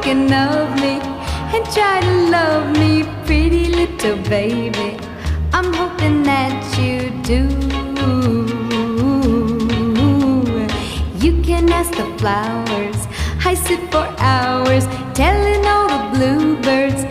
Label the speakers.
Speaker 1: thinking of me and try to love me, pretty little baby. I'm hoping that you do. You can ask the flowers, I sit for hours telling all the bluebirds